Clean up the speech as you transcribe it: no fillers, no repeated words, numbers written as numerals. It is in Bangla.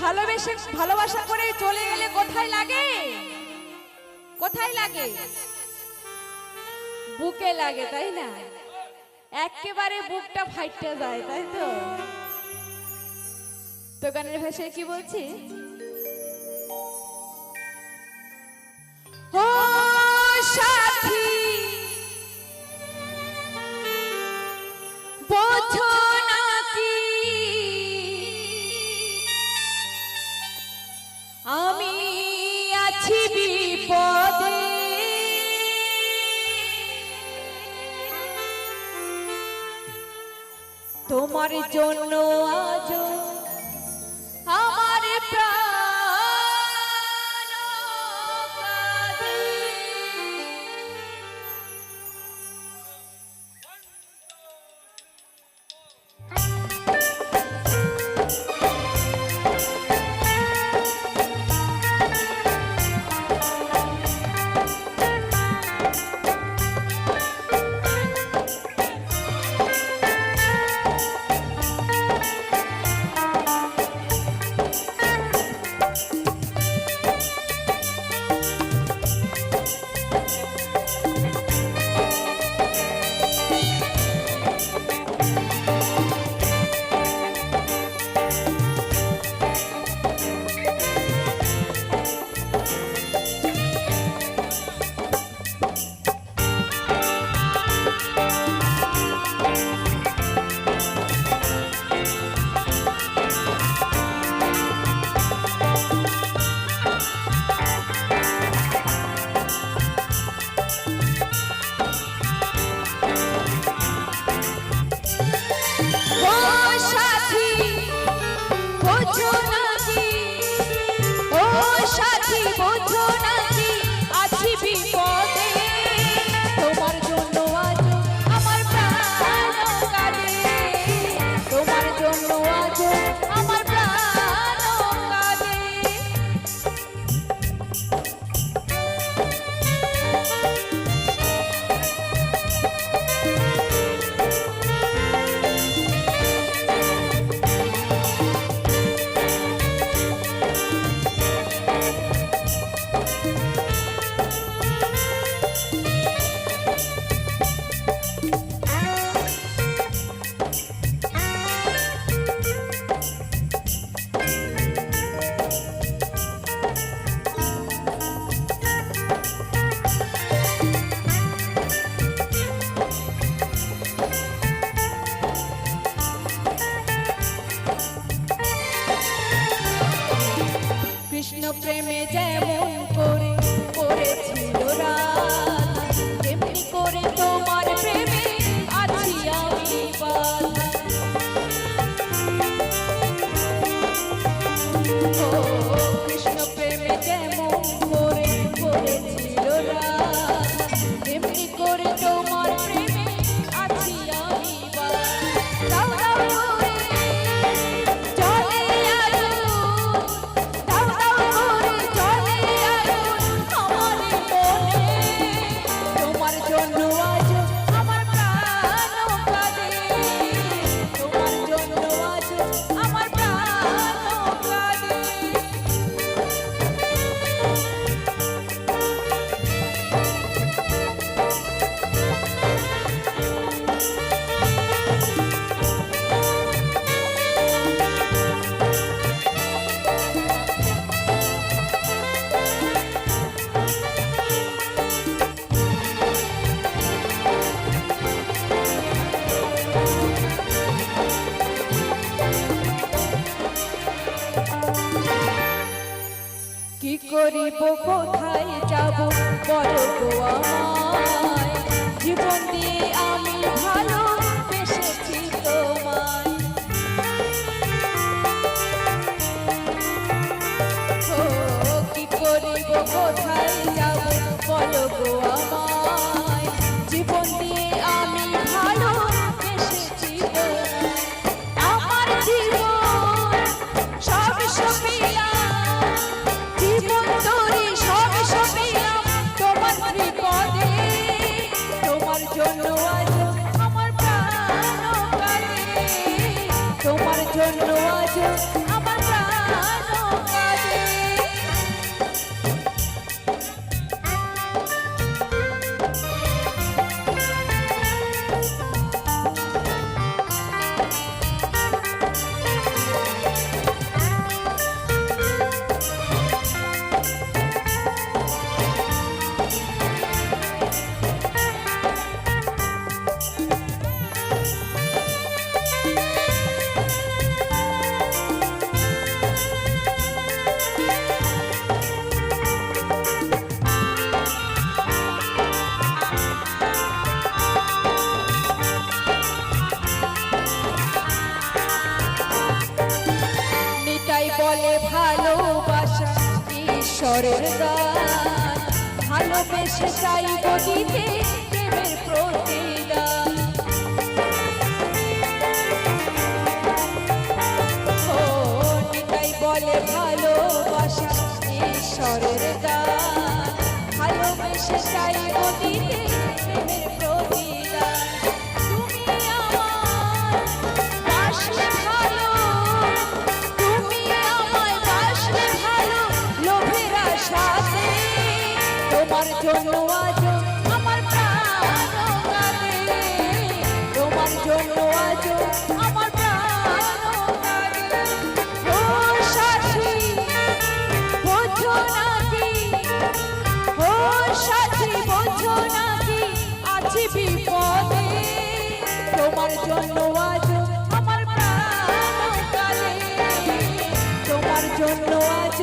ভালোবেসে ভালোবাসা করে চলে গেলে কোথায় লাগে? কোথায় লাগে? বুকে লাগে, তাই না? একেবারে বুকটা ফাইটে যায়, তাই তো? তো গানের ভাষায় কি বলছি? ও সাথী বোঝো নাকি আমি আছি বিপদে, তোমার জন্য আজ আমার প্রাণ কাঁদে। সাথী বোঝো নাকি আছি বিপদে, তোমার জন্য আজ আমার প্রাণ কাঁদে, তোমার জন্য আজ আমার প্রাণ কাঁদে। কৃষ্ণ প্রেমে যেমন করে করেছিল রাধা, তেমনি করে তোমার প্রেমে আছি আমি বাধা। ও কৃষ্ণ প্রেমে যেমন করে করেছিল রাধা, তেমনি করে তোমার প্রেমে আছি আমি বাধা। দাও দাও করে চলে কি করিব কোথায় যাব বলো গো আমায়, জীবন দিয়ে আমি ভালোবেসেছি তোমায়। ও কি করিব কোথায় যাব বলো গো আমায়, জীবন দিয়ে আমি ভালোবেসেছি তোমায়। আমার জীবন সব সপিলাম, জীবন তোরে সব সপিলাম তোমার বিপদে, ঈশ্বরের দান ভালোবেসে চাইব দিতে প্রেমের প্রতিদান ও নিতাই বলে ভালোবাসা ঈশ্বরের দান ভালোবেসে চাইব দিতে প্রেমের প্রতিদান তুমি আমার বাসলে ভালো তুমি আমায় বাসলে ভালো লোভের আশাতে তোমার জন্য আজ আমার প্রাণ কাঁদে তোমার জন্য আজ আমার প্রাণ কাঁদে ও সাথী বোঝো নাকি ও সাথী বোঝো নাকি আছি বিপদে তোমার জন্য আজ আমার প্রাণ কাঁদে তোমার জন্য আজ